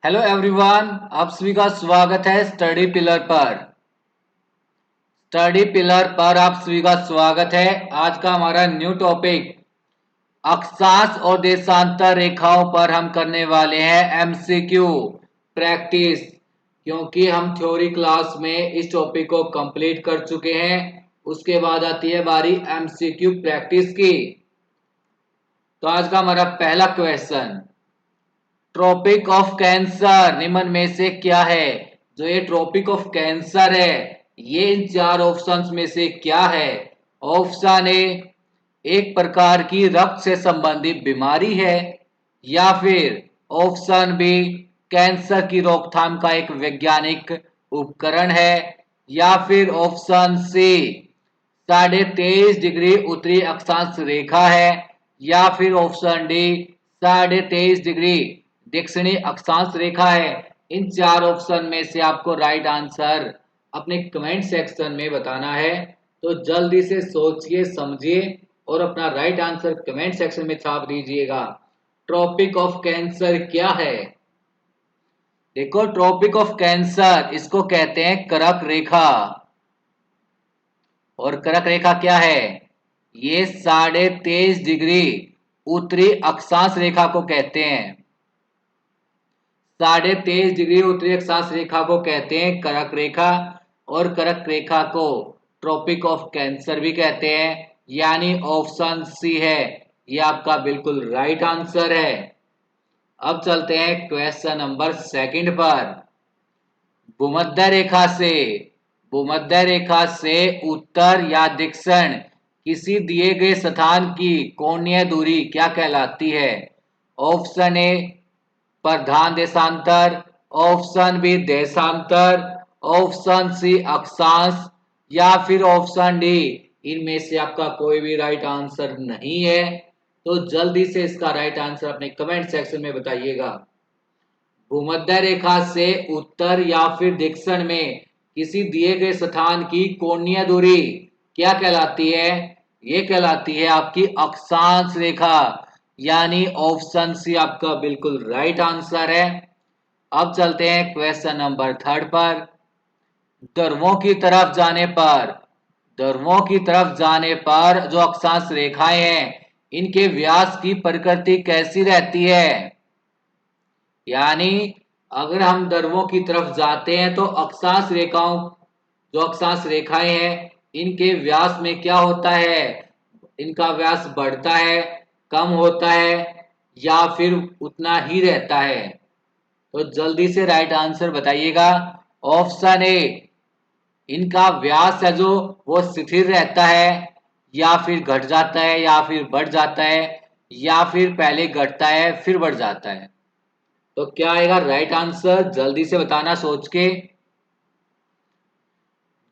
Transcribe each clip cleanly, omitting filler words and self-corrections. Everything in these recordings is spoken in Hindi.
हेलो एवरीवन, आप सभी का स्वागत है स्टडी पिलर पर। स्टडी पिलर पर आप सभी का स्वागत है। आज का हमारा न्यू टॉपिक अक्षांश और देशांतर रेखाओं पर हम करने वाले हैं एमसीक्यू प्रैक्टिस, क्योंकि हम थ्योरी क्लास में इस टॉपिक को कंप्लीट कर चुके हैं। उसके बाद आती है बारी एमसीक्यू प्रैक्टिस की। तो आज का हमारा पहला क्वेश्चन, ट्रॉपिक ऑफ कैंसर निम्न में से क्या है? जो ये ट्रॉपिक ऑफ कैंसर है, ये इन चार ऑप्शंस में से क्या है? ऑप्शन ए, एक प्रकार की रक्त से संबंधित बीमारी है, या फिर ऑप्शन बी, कैंसर की रोकथाम का एक वैज्ञानिक उपकरण है, या फिर ऑप्शन सी, 23.5 डिग्री उत्तरी अक्षांश रेखा है, या फिर ऑप्शन डी, 23.5 डिग्री दक्षिणी अक्षांश रेखा है। इन चार ऑप्शन में से आपको राइट आंसर अपने कमेंट सेक्शन में बताना है। तो जल्दी से सोचिए, समझिए और अपना राइट आंसर कमेंट सेक्शन में छाप दीजिएगा। ट्रॉपिक ऑफ कैंसर क्या है? देखो, ट्रॉपिक ऑफ कैंसर इसको कहते हैं कर्क रेखा। और कर्क रेखा क्या है? ये 23.5 डिग्री उत्तरी अक्षांश रेखा को कहते हैं। 23.5 डिग्री उत्तरी अक्षांश रेखा को कहते हैं कर्क रेखा, और कर्क रेखा को ट्रॉपिक ऑफ कैंसर भी कहते हैं। यानी ऑप्शन सी है, ये आपका बिल्कुल राइट आंसर है। अब चलते हैं क्वेश्चन नंबर सेकंड पर। भूमध्य रेखा से उत्तर या दक्षिण किसी दिए गए स्थान की कोणीय दूरी क्या कहलाती है? ऑप्शन ए, प्रधान देशांतर, ऑप्शन बी देशांतर, ऑप्शन सी अक्षांश, या फिर ऑप्शन डी इनमें से आपका कोई भी राइट आंसर नहीं है। तो जल्दी से इसका राइट आंसर अपने कमेंट सेक्शन में बताइएगा। भूमध्य रेखा से उत्तर या फिर दक्षिण में किसी दिए गए स्थान की कोणीय दूरी क्या कहलाती है? ये कहलाती है आपकी अक्षांश रेखा। यानी ऑप्शन सी आपका बिल्कुल राइट आंसर है। अब चलते हैं क्वेश्चन नंबर थर्ड पर। ध्रुवों की तरफ जाने पर जो अक्षांश रेखाएं हैं, इनके व्यास की प्रकृति कैसी रहती है? यानी अगर हम ध्रुवों की तरफ जाते हैं तो जो अक्षांश रेखाएं हैं, इनके व्यास में क्या होता है? इनका व्यास बढ़ता है, कम होता है, या फिर उतना ही रहता है? तो जल्दी से राइट आंसर बताइएगा। ऑप्शन ए, इनका व्यास है जो वो स्थिर रहता है, या फिर घट जाता है, या फिर बढ़ जाता है, या फिर पहले घटता है फिर बढ़ जाता है। तो क्या आएगा राइट आंसर? जल्दी से बताना सोच के।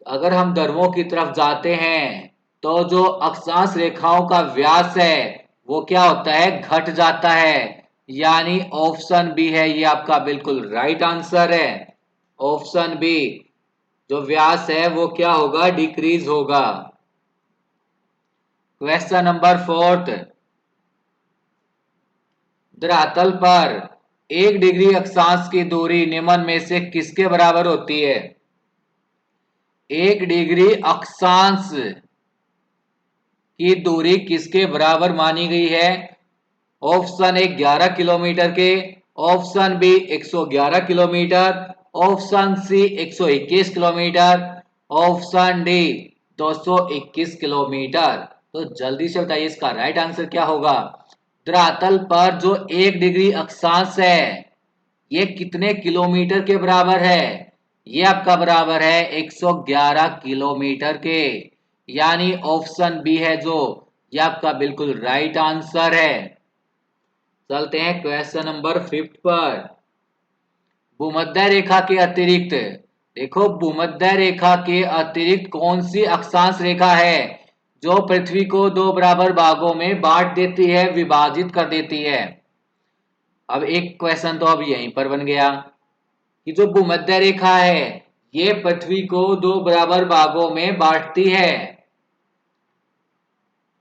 अगर हम ध्रुवों की तरफ जाते हैं तो जो अक्षांश रेखाओं का व्यास है वो क्या होता है? घट जाता है। यानी ऑप्शन बी है, ये आपका बिल्कुल राइट आंसर है। ऑप्शन बी, जो व्यास है वो क्या होगा? डिक्रीज होगा। Question number fourth. धरातल पर 1 डिग्री अक्षांश की दूरी निम्न में से किसके बराबर होती है? 1 डिग्री अक्षांश की दूरी किसके बराबर मानी गई है? ऑप्शन ए 11 किलोमीटर के, option B 111 kilometre, option C 121 kilometre, option D 221 kilometre. तो जल्दी से बताइए इसका राइट आंसर क्या होगा। धरातल पर जो 1 डिग्री अक्षांश है, ये कितने किलोमीटर के बराबर है? ये आपका बराबर है 111 किलोमीटर के। यानी ऑप्शन बी है जो, ये आपका बिल्कुल राइट आंसर है। चलते हैं क्वेश्चन नंबर फिफ्थ पर। भूमध्य रेखा के अतिरिक्त, देखो भूमध्य रेखा के अतिरिक्त कौन सी अक्षांश रेखा है जो पृथ्वी को दो बराबर भागों में बांट देती है, विभाजित कर देती है? अब एक क्वेश्चन तो अब यहीं पर बन गया कि जो भूमध्य रेखा है ये पृथ्वी को दो बराबर भागों में बांटती है।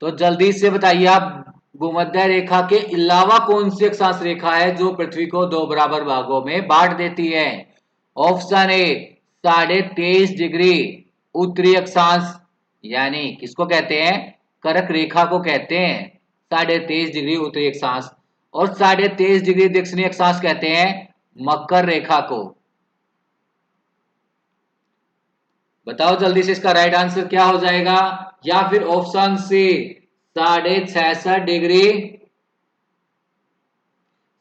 तो जल्दी से बताइए आप, भूमध्य रेखा के अलावा कौन सी अक्षांश रेखा है जो पृथ्वी को दो बराबर भागों में बांट देती है? ऑप्शन ए 23.5 डिग्री उत्तरी अक्षांश, यानी किसको कहते हैं? कर्क रेखा को कहते हैं 23.5 डिग्री उत्तरी अक्षांश, और 23.5 डिग्री दक्षिणी अक्षांश कहते हैं मकर रेखा को। बताओ जल्दी से इसका राइट आंसर क्या हो जाएगा? या फिर ऑप्शन सी 66.5 डिग्री,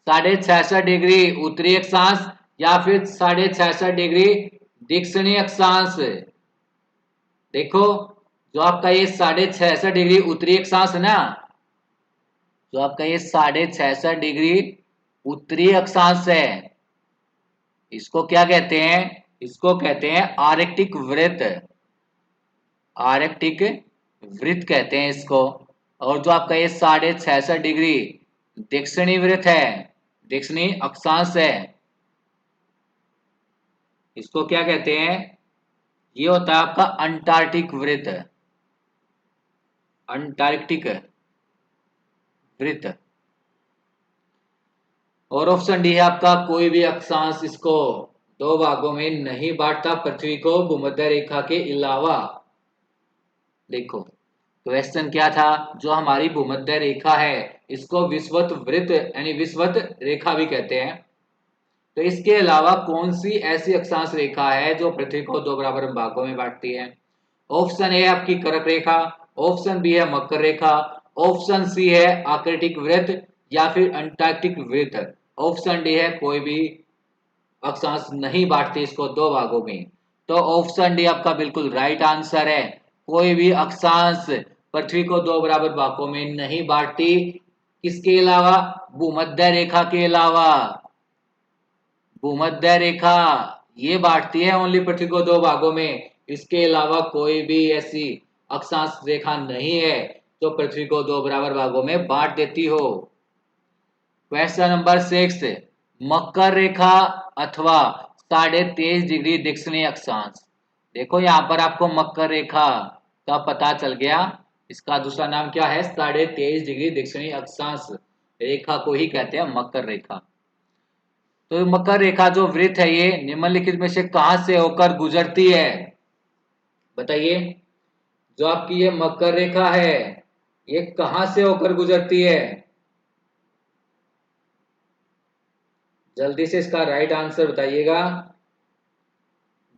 66.5 डिग्री उत्तरी अक्षांश, या फिर 66.5 डिग्री दक्षिणी अक्षांश। देखो, जो आपका ये 66.5 डिग्री उत्तरी अक्षांश है ना, जो आपका ये 66.5 डिग्री उत्तरी अक्षांश है, इसको क्या कहते हैं? इसको कहते हैं आर्कटिक वृत्त, आर्कटिक वृत्त कहते हैं इसको। और जो आपका ये 66.5 डिग्री दक्षिणी वृत्त है, दक्षिणी अक्षांश है, इसको क्या कहते हैं? ये होता है आपका अंटार्कटिक वृत्त, अंटार्कटिक वृत्त। और ऑप्शन डी है आपका कोई भी अक्षांश इसको दो भागों में नहीं बांटता पृथ्वी को भूमध्य रेखा के अलावा। देखो क्वेश्चन क्या था, जो हमारी भूमध्य रेखा है इसको विषुवत वृत्त यानी विषुवत रेखा भी कहते हैं, तो इसके अलावा कौन सी ऐसी अक्षांश रेखा है जो पृथ्वी को दो बराबर भागों में बांटती है? ऑप्शन ए आपकी कर्क रेखा, ऑप्शन बी है मकर रेखा, ऑप्शन सी है आर्कटिक वृत्त, या फिर अंटार्कटिक वृत्त, ऑप्शन डी है कोई भी अक्षांश नहीं बांटती इसको दो भागों में। तो ऑप्शन डी आपका बिल्कुल राइट आंसर है, कोई भी अक्षांश पृथ्वी को दो बराबर भागों में नहीं बांटती, किसके अलावा? भूमध्य रेखा के अलावा। भूमध्य रेखा ये बांटती है ओनली पृथ्वी को दो भागों में, इसके अलावा कोई भी ऐसी अक्षांश रेखा नहीं है जो पृथ्वी को दो बराबर भागों में बांट देती हो। क्वेश्चन नंबर 6, मकर रेखा अथवा 23.5 डिग्री दक्षिणी अक्षांश। देखो यहाँ पर आपको मकर रेखा का पता चल गया, इसका दूसरा नाम क्या है? 23.5 डिग्री दक्षिणी अक्षांश रेखा को ही कहते हैं मकर रेखा। तो मकर रेखा जो वृत्त है ये निम्नलिखित में से कहां से होकर गुजरती है? बताइए, जो आपकी ये मकर रेखा है ये कहां से होकर गुजरती है? जल्दी से इसका राइट आंसर बताइएगा।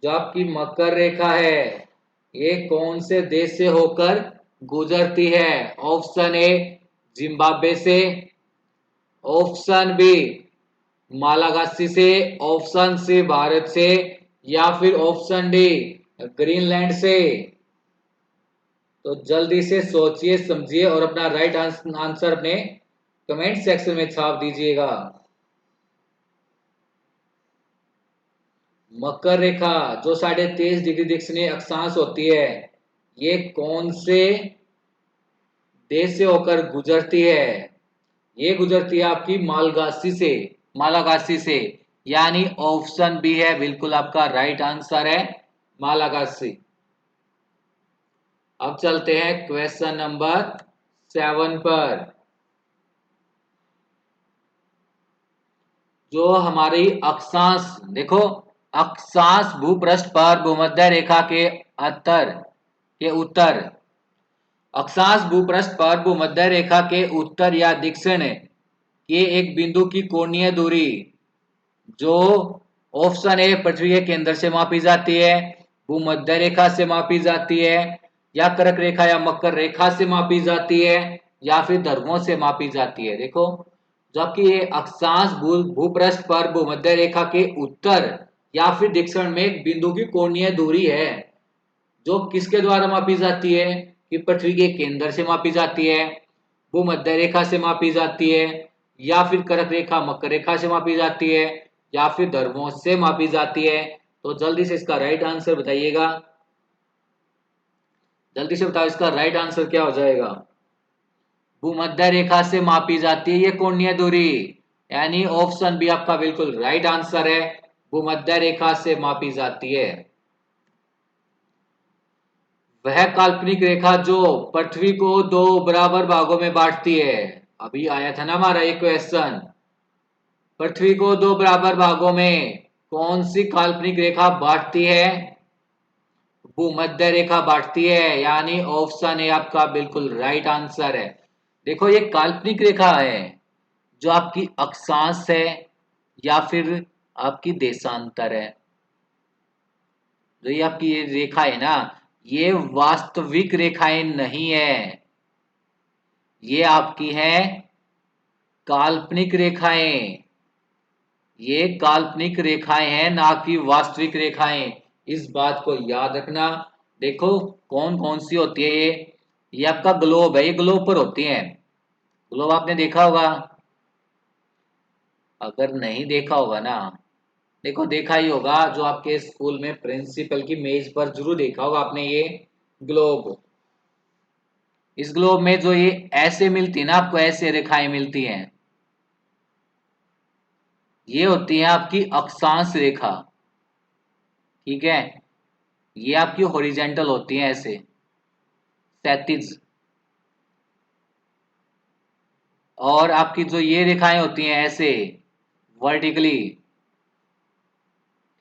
जो आपकी मकर रेखा है ये कौन से देश से होकर गुजरती है? ऑप्शन ए जिम्बाब्वे से, ऑप्शन बी मालागासी से, ऑप्शन सी भारत से, या फिर ऑप्शन डी ग्रीनलैंड से। तो जल्दी से सोचिए समझिए और अपना राइट आंसर अपने कमेंट सेक्शन में छाप दीजिएगा। मकर रेखा जो 23.5 डिग्री दक्षिणी अक्षांश होती है ये कौन से देश से होकर गुजरती है? ये गुजरती है आपकी मालगासी से, मालागासी से, यानी ऑप्शन बी है बिल्कुल आपका राइट आंसर है, मालागासी। अब चलते हैं क्वेश्चन नंबर 7 पर। जो हमारी अक्षांश, देखो अक्षांश भूपृष्ठ पर भूमध्य रेखा के उत्तर, अक्षांश भूपृष्ठ पर भूमध्य रेखा के उत्तर या दक्षिण के एक बिंदु की कोणीय दूरी जो ऑप्शन ए पृथ्वी के केंद्र से मापी जाती है, भूमध्य रेखा से मापी जाती है, या कर्क रेखा या मकर रेखा से मापी जाती है, या फिर ध्रुवों से मापी जाती है। देखो जबकि ये अक्षांश भूपृष्ठ पर भूमध्य रेखा के उत्तर या फिर दक्षिण में एक बिंदु की कोणीय दूरी है जो किसके द्वारा मापी जाती है? कि पृथ्वी के केंद्र से मापी जाती है, भूमध्य रेखा से मापी जाती है, या फिर कर्क रेखा मकर रेखा से मापी जाती है, या फिर ध्रुवों से मापी जाती है। तो जल्दी से इसका राइट आंसर बताइएगा, जल्दी से बताओ इसका राइट आंसर क्या हो जाएगा? भूमध्य रेखा से मापी जाती है ये कोणीय दूरी, यानी ऑप्शन बी आपका बिल्कुल राइट आंसर है, भूमध्य रेखा से मापी जाती है। वह काल्पनिक रेखा जो पृथ्वी को दो बराबर भागों में बांटती है। अभी आया था ना हमारा एक क्वेश्चन, पृथ्वी को दो बराबर भागों में कौन सी काल्पनिक रेखा बांटती है? भूमध्य रेखा बांटती है, यानी ऑप्शन ए आपका बिल्कुल राइट आंसर है। देखो ये काल्पनिक रेखा है, जो आपकी अक्षांश है या फिर आपकी देशांतर है। जो ये आपकी ये रेखा है ना, ये वास्तविक रेखाएं नहीं है, ये आपकी है काल्पनिक रेखाएं। ये काल्पनिक रेखाएं हैं, ना कि वास्तविक रेखाएं। इस बात को याद रखना। देखो कौन कौन सी होती है ये आपका ग्लोब है, ये ग्लोब पर होती है। ग्लोब आपने देखा होगा, अगर नहीं देखा होगा ना, देखो देखा ही होगा, जो आपके स्कूल में प्रिंसिपल की मेज पर जरूर देखा होगा आपने ये ग्लोब। इस ग्लोब में जो ये ऐसे मिलती है ना, आपको ऐसे रेखाएं मिलती हैं, ये होती है आपकी अक्षांश रेखा। ठीक है, ये आपकी हॉरिजेंटल होती है, ऐसे क्षैतिज। और आपकी जो ये रेखाएं होती हैं ऐसे वर्टिकली,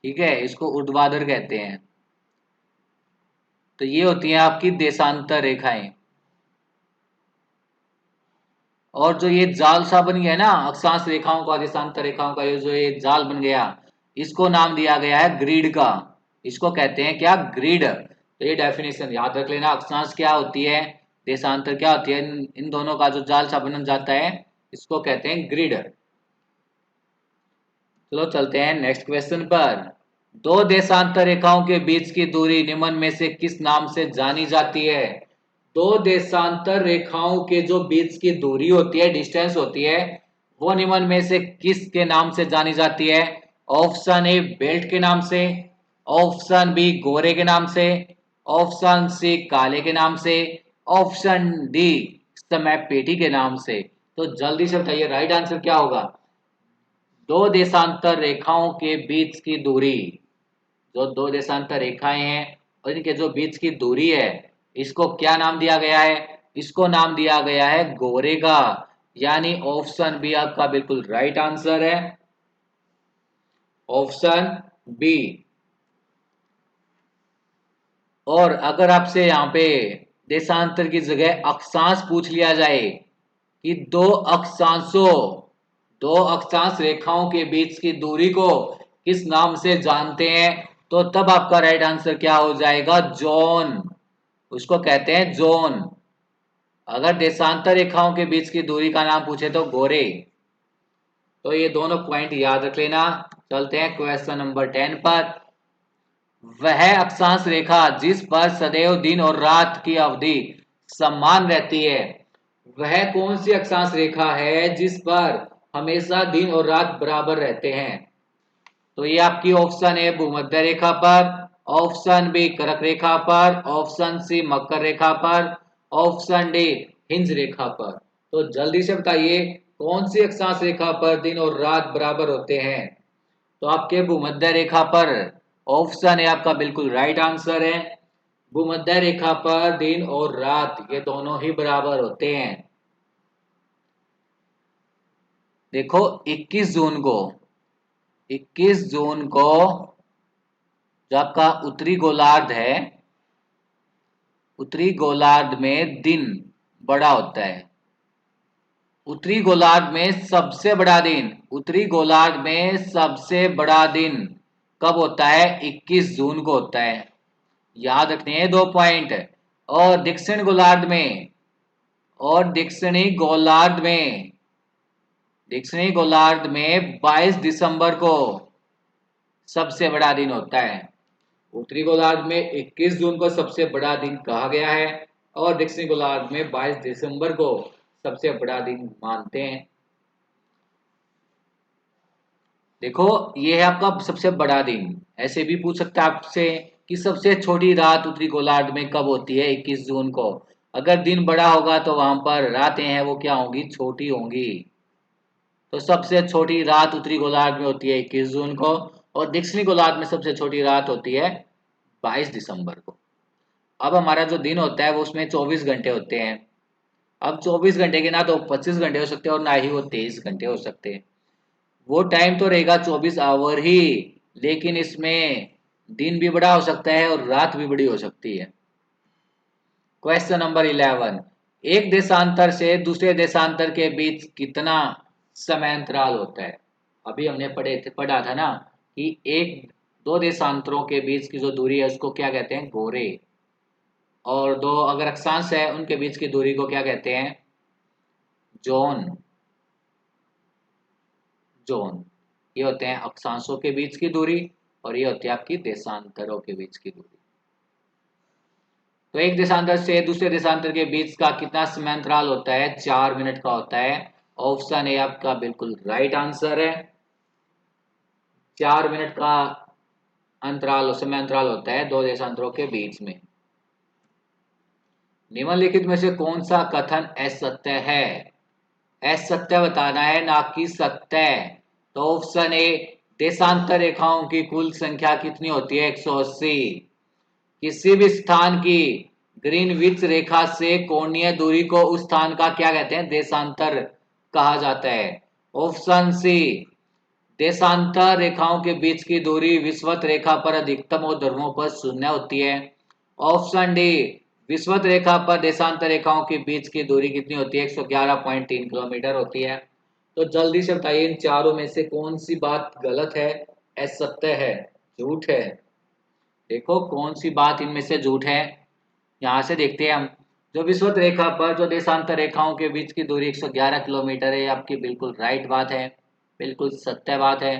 ठीक है, इसको ऊर्ध्वाधर कहते हैं। तो ये होती हैं आपकी देशांतर रेखाएं। और जो ये जाल सा बन गया ना अक्षांश रेखाओं का, देशांतर रेखाओं का, ये जो ये जाल बन गया, इसको नाम दिया गया है ग्रिड का। इसको कहते हैं क्या? ग्रिड। तो ये डेफिनेशन याद रख लेना, अक्षांश क्या होती है, देशांतर क्या होती है, इन दोनों का जो जाल सा बन जाता है, इसको कहते हैं ग्रिड। चलो चलते हैं नेक्स्ट क्वेश्चन पर। दो देशांतर रेखाओं के बीच की दूरी निम्न में से किस नाम से जानी जाती है? दो देशांतर रेखाओं के जो बीच की दूरी होती है, डिस्टेंस होती है, वो निम्न में से किस के नाम से जानी जाती है? ऑप्शन ए बेल्ट के नाम से, ऑप्शन बी गोरे के नाम से, ऑप्शन सी काले के नाम से, ऑप्शन डी समय पेटी के नाम से। तो जल्दी से बताइए राइट आंसर क्या होगा? दो देशांतर रेखाओं के बीच की दूरी, जो दो देशांतर रेखाएं हैं और इनके जो बीच की दूरी है, इसको क्या नाम दिया गया है? इसको नाम दिया गया है गोरेगा। यानी ऑप्शन बी आपका बिल्कुल राइट आंसर है, ऑप्शन बी। और अगर आपसे यहाँ पे देशांतर की जगह अक्षांश पूछ लिया जाए कि दो अक्षांश रेखाओं के बीच की दूरी को किस नाम से जानते हैं, तो तब आपका राइट आंसर क्या हो जाएगा? जोन। उसको कहते हैं जोन। अगर देशांतर रेखाओं के बीच की दूरी का नाम पूछे तो गोरे। तो ये दोनों पॉइंट याद रख लेना। चलते हैं क्वेश्चन नंबर 10 पर। वह अक्षांश रेखा जिस पर सदैव दिन और रात की अवधि समान रहती है, वह कौन सी अक्षांश रेखा है जिस पर हमेशा दिन और रात बराबर रहते हैं? तो ये आपकी ऑप्शन ए भूमध्य रेखा पर, ऑप्शन बी कर्क रेखा पर, ऑप्शन सी मकर रेखा पर, ऑप्शन डी हिंज रेखा पर। तो जल्दी से बताइए कौन सी अक्षांश रेखा पर दिन और रात बराबर होते हैं? तो आपके भूमध्य रेखा पर, ऑप्शन ए आपका बिल्कुल राइट आंसर है। भूमध्य रेखा पर दिन और रात ये दोनों ही बराबर होते हैं। देखो 21 जून को जो आपका उत्तरी गोलार्ध है, उत्तरी गोलार्ध में दिन बड़ा होता है। उत्तरी गोलार्ध में सबसे बड़ा दिन, उत्तरी गोलार्ध में सबसे बड़ा दिन कब होता है? 21 जून को होता है। याद रखने हैं दो पॉइंट। और दक्षिण गोलार्ध में, और दक्षिणी गोलार्ध में 22 दिसंबर को सबसे बड़ा दिन होता है। उत्तरी गोलार्ध में 21 जून को सबसे बड़ा दिन कहा गया है, और दक्षिणी गोलार्ध में 22 दिसंबर को सबसे बड़ा दिन मानते हैं। देखो ये है आपका सबसे बड़ा दिन। ऐसे भी पूछ सकता है आपसे कि सबसे छोटी रात उत्तरी गोलार्ध में कब होती है? 21 जून को। अगर दिन बड़ा होगा तो वहां पर रातें हैं वो क्या होंगी? छोटी होंगी। तो सबसे छोटी रात उत्तरी गोलार्ध में होती है 21 जून को, और दक्षिणी गोलार्ध में सबसे छोटी रात होती है 22 दिसंबर को। अब हमारा जो दिन होता है वो उसमें 24 घंटे होते हैं। अब 24 घंटे के ना तो 25 घंटे हो सकते हैं और ना ही वो 23 घंटे हो सकते हैं। वो टाइम तो रहेगा 24 आवर ही, लेकिन इसमें दिन भी बड़ा हो सकता है और रात भी बड़ी हो सकती है। क्वेश्चन नंबर 11, एक देशांतर से दूसरे देशांतर के बीच कितना समय अंतराल होता है? अभी हमने पढ़ा था ना कि एक दो देशांतरों के बीच की जो दूरी है उसको क्या कहते हैं? गोरे। और दो अगर अक्षांश है उनके बीच की दूरी को क्या कहते हैं? जोन। जोन। ये होते हैं अक्षांशों के बीच की दूरी और ये होती है आपकी देशांतरों के बीच की दूरी। तो एक देशांतर से दूसरे देशांतर के बीच का कितना समय अंतराल होता है? 4 मिनट का होता है। ऑप्शन ए आपका बिल्कुल राइट आंसर है। 4 मिनट का अंतराल समय अंतराल होता है दो देशांतरों के बीच में। निम्नलिखित में से कौन सा कथन असत्य है? असत्य बताना है, ना कि सत्य। तो ऑप्शन ए, देशांतर रेखाओं की कुल संख्या कितनी होती है? 180। किसी भी स्थान की ग्रीनविच रेखा से कोणीय दूरी को उस स्थान का क्या कहते हैं? देशांतर कहा जाता है। ऑप्शन सी, देशांतर रेखाओं के बीच की दूरी विषुवत रेखा पर अधिकतम और ध्रुवों पर शून्य होती है। ऑप्शन डी, विषुवत रेखा पर देशांतर रेखाओं के बीच की दूरी कितनी होती है? 111.3 किलोमीटर होती है। तो जल्दी से बताइए इन चारों में से कौन सी बात गलत है, असत्य है, झूठ है? देखो कौन सी बात इनमें से झूठ है। यहाँ से देखते हैं हम। जो विषुवत रेखा पर जो देशांतर रेखाओं के बीच की दूरी 111 किलोमीटर है, ये आपकी बिल्कुल राइट बात है, बिल्कुल सत्य बात है।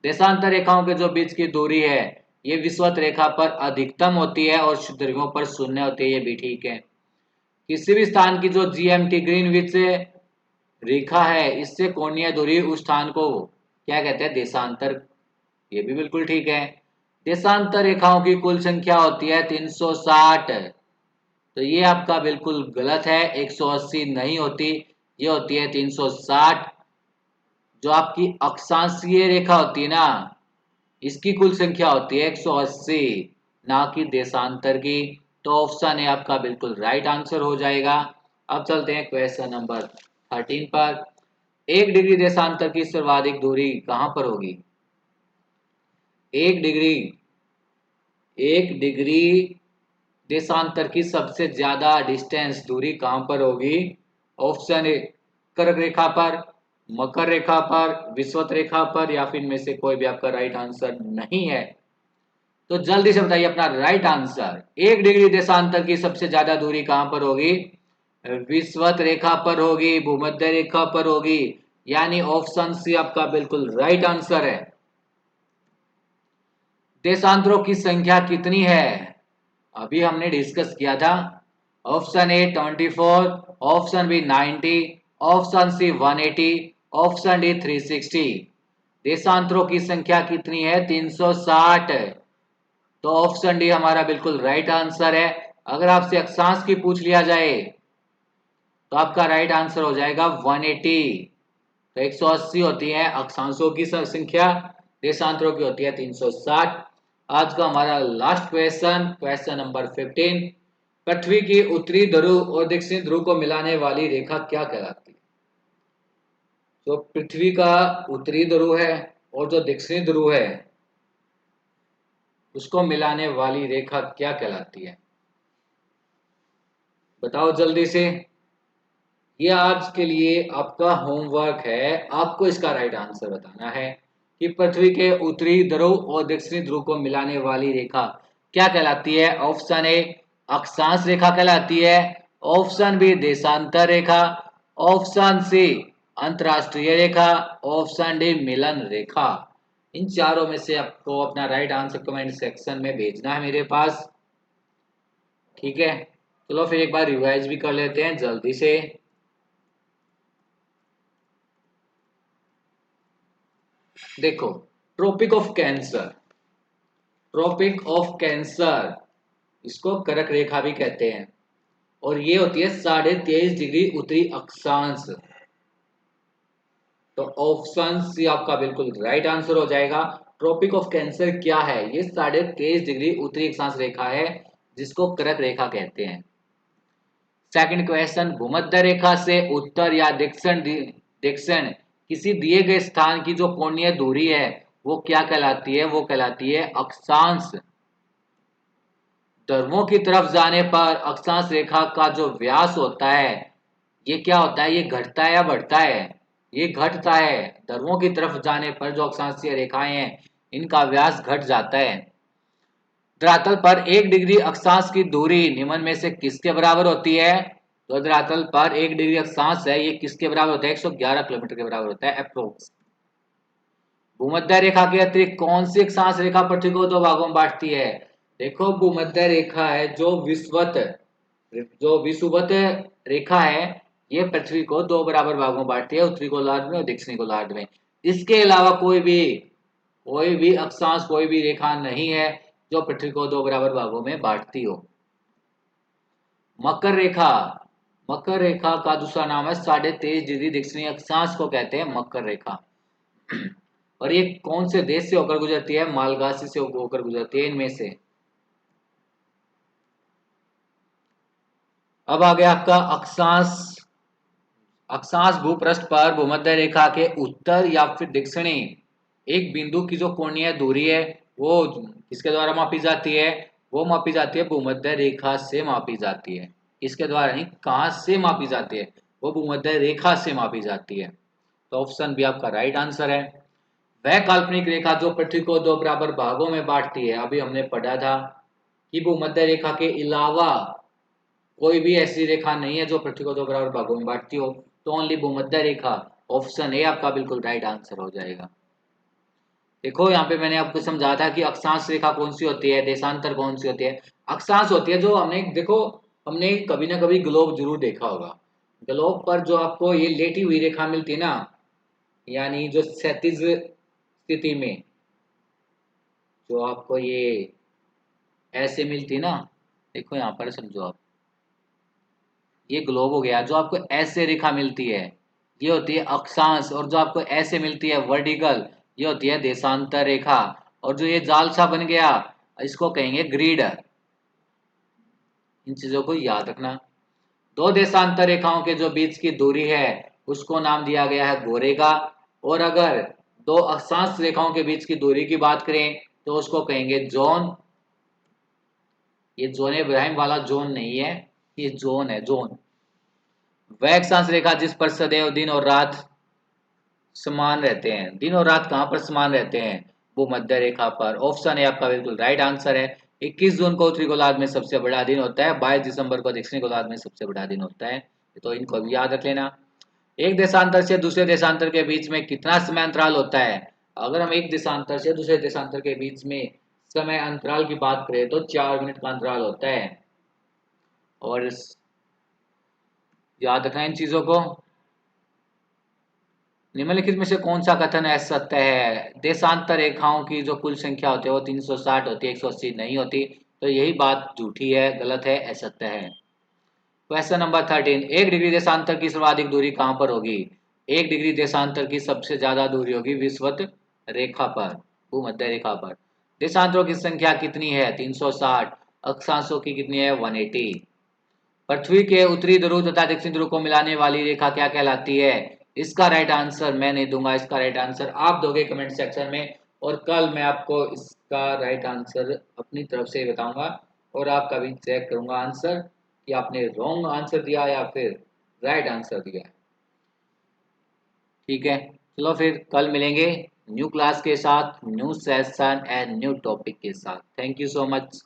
देशांतर रेखाओं के जो बीच की दूरी है ये विषुवत रेखा पर अधिकतम होती है और ध्रुवों पर शून्य होती है, ये भी ठीक है। किसी भी स्थान की जो जीएमटी ग्रीनविच रेखा है इससे कोणीय दूरी उस स्थान को क्या कहते हैं? देशांतर, ये भी बिल्कुल ठीक है। देशांतर रेखाओं की कुल संख्या होती है 360, तो ये आपका बिल्कुल गलत है। 180 नहीं होती, ये होती है 360। जो आपकी अक्षांशीय रेखा होती है ना, इसकी कुल संख्या होती है 180, ना कि देशांतर की। तो ऑप्शन है आपका बिल्कुल राइट आंसर हो जाएगा। अब चलते हैं क्वेश्चन नंबर 13 पर। 1 डिग्री देशांतर की सर्वाधिक दूरी कहां पर होगी? 1 डिग्री, 1 डिग्री देशांतर की सबसे ज्यादा डिस्टेंस दूरी कहां पर होगी? ऑप्शन ए, कर्क रेखा पर, मकर रेखा पर, विषुवत रेखा पर, या फिर इनमें से कोई भी आपका राइट आंसर नहीं है। तो जल्दी से बताइए अपना राइट आंसर। 1 डिग्री देशांतर की सबसे ज्यादा दूरी कहां पर होगी? विषुवत रेखा पर होगी, भूमध्य रेखा पर होगी, यानी ऑप्शन सी आपका बिल्कुल राइट आंसर है। देशांतरों की संख्या कितनी है? अभी हमने डिस्कस किया था। Option A 24, option B 90, option C 180, option D 360। देशांतरों की संख्या कितनी है? 360। तो ऑप्शन डी हमारा बिल्कुल राइट आंसर है। अगर आपसे अक्षांश की पूछ लिया जाए तो आपका राइट आंसर हो जाएगा 180। तो 180 होती है अक्षांशों की संख्या, देशांतरों की होती है 360। आज का हमारा लास्ट क्वेश्चन, क्वेश्चन नंबर 15। पृथ्वी की उत्तरी ध्रुव और दक्षिणी ध्रुव को मिलाने वाली रेखा क्या कहलाती है? तो पृथ्वी का उत्तरी ध्रुव है और जो दक्षिणी ध्रुव है उसको मिलाने वाली रेखा क्या कहलाती है? बताओ जल्दी से। ये आज के लिए आपका होमवर्क है, आपको इसका राइट आंसर बताना है कि पृथ्वी के उत्तरी ध्रुव और दक्षिणी ध्रुव को मिलाने वाली रेखा क्या कहलाती है? ऑप्शन ए, अक्षांश रेखा कहलाती है। ऑप्शन बी, देशांतर रेखा। ऑप्शन सी, अंतरराष्ट्रीय रेखा। ऑप्शन डी, मिलन रेखा। इन चारों में से आपको अपना राइट आंसर कमेंट सेक्शन में भेजना है मेरे पास। ठीक है, चलो फिर एक बार रिवाइज भी कर लेते हैं जल्दी से। देखो, tropic of cancer, tropic of cancer इसको कर्क रेखा भी कहते हैं और ये होती है 23.5 डिग्री उत्तरी अक्षांश। तो ऑप्शन सी आपका बिल्कुल राइट आंसर हो जाएगा। ट्रॉपिक ऑफ कैंसर क्या है? ये 23.5 डिग्री उत्तरी अक्षांश रेखा है जिसको कर्क रेखा कहते हैं। सेकंड क्वेश्चन, भूमध्य रेखा से उत्तर या दक्षिण दक्षिण किसी दिए गए स्थान की जो कोणीय दूरी है वो क्या कहलाती है? वो कहलाती है अक्षांश। ध्रुवों की तरफ जाने पर अक्षांश रेखा का जो व्यास होता है ये क्या होता है? ये घटता है या बढ़ता है? ये घटता है। ध्रुवों की तरफ जाने पर जो अक्षांशीय रेखाएं हैं इनका व्यास घट जाता है। धरातल पर 1 डिग्री अक्षांश की दूरी निम्न में से किसके बराबर होती है? तो धरातल पर 1 डिग्री अक्षांश है, ये किसके बराबर होता है? 111 किलोमीटर के बराबर होता है अप्रोक्स। भूमध्य रेखा के अतिरिक्त कौन सी अक्षांश रेखा पृथ्वी को दो भागों में बांटती है? देखो, भूमध्य रेखा है जो विषुवत रेखा है, ये पृथ्वी को दो बराबर भागों में बांटती है, उत्तरी गोलार्ध में और दक्षिणी गोलार्ध में। इसके अलावा कोई भी अक्षांश, कोई भी रेखा नहीं है जो पृथ्वी को दो बराबर भागों में बांटती हो। मकर रेखा का दूसरा नाम है 23.5 डिग्री दक्षिणी अक्षांश को कहते हैं मकर रेखा। और ये कौन से देश से होकर गुजरती है? मालगासी से होकर गुजरती है इनमें से। अब आ गया आपका अक्षांश। अक्षांश भूपृष्ठ पर भूमध्य रेखा के उत्तर या फिर दक्षिणी एक बिंदु की जो कोणीय दूरी है वो किसके द्वारा मापी जाती है? वो मापी जाती है भूमध्य रेखा से मापी जाती है। इसके द्वारा नहीं, कहां से मापी जाती है? वो भूमध्य रेखा से मापी जाती है। तो ऑप्शन बी आपका राइट आंसर है। वह काल्पनिक रेखा जो पृथ्वी को दो बराबर भागों में बांटती है, अभी हमने पढ़ा था कि भूमध्य रेखा के अलावा कोई भी ऐसी रेखा नहीं है जो पृथ्वी को दो बराबर भागों में बांटती हो, तो ओनली भूमध्य रेखा। ऑप्शन ए आपका बिल्कुल राइट आंसर हो जाएगा। देखो, यहाँ पे मैंने आपको समझाया था कि अक्षांश रेखा कौन सी होती है, देशांतर कौन सी होती है। अक्षांश होती है जो हमने कभी ना कभी ग्लोब जरूर देखा होगा। ग्लोब पर जो आपको ये लेटी हुई रेखा मिलती है ना, यानी जो क्षैतिज स्थिति में जो आपको ये ऐसे मिलती है ना, देखो यहाँ पर समझो आप, ये ग्लोब हो गया। जो आपको ऐसे रेखा मिलती है ये होती है अक्षांश, और जो आपको ऐसे मिलती है वर्टिकल ये होती है देशांतर रेखा। और जो ये जाल सा बन गया इसको कहेंगे ग्रिड। इन चीजों को याद रखना। दो देशांतर रेखाओं के जो बीच की दूरी है उसको नाम दिया गया है गोरेगा। और अगर दो अक्षांश रेखाओं के बीच की दूरी की बात करें तो उसको कहेंगे जोन। ये जोन इब्राहिम वाला जोन नहीं है, ये जोन है, जोन। वह अक्षांश रेखा जिस पर सदैव दिन और रात समान रहते हैं। दिन और रात कहाँ पर समान रहते हैं? वो मध्य रेखा पर। ऑप्शन है आपका बिल्कुल राइट आंसर है। 21 जून को उत्तरी गोलार्ध में सबसे बड़ा दिन होता है, 22 दिसंबर को दक्षिणी गोलार्ध में सबसे बड़ा दिन होता है। तो इनको भी याद रख लेना। एक देशांतर से दूसरे देशांतर के बीच में कितना समय अंतराल होता है? अगर हम एक देशांतर से दूसरे देशांतर के बीच में समय अंतराल की बात करें तो 4 मिनट का अंतराल होता है। और याद रखना इन चीजों को। निम्नलिखित में से कौन सा कथन असत्य है? देशांतर रेखाओं की जो कुल संख्या होती है वो 360 होती है, 180 नहीं होती। तो यही बात झूठी है, गलत है, असत्य है। क्वेश्चन नंबर 13, 1 डिग्री देशांतर की सर्वाधिक दूरी कहां पर होगी? 1 डिग्री देशांतर की सबसे ज्यादा दूरी होगी विषुवत रेखा पर, भूमध्य रेखा पर। देशांतरों की संख्या कितनी है? 360। अक्षांशों की कितनी है? 180। पृथ्वी के उत्तरी ध्रुव तथा दक्षिण ध्रुव को मिलाने वाली रेखा क्या कहलाती है? इसका राइट आंसर मैं नहीं दूंगा, इसका राइट आंसर आप दोगे कमेंट सेक्शन में। और कल मैं आपको इसका राइट आंसर अपनी तरफ से बताऊंगा और आपका भी चेक करूंगा आंसर कि आपने रॉन्ग आंसर दिया या फिर राइट आंसर दिया। ठीक है, चलो फिर कल मिलेंगे न्यू क्लास के साथ, new session and new topic के साथ। Thank you so much.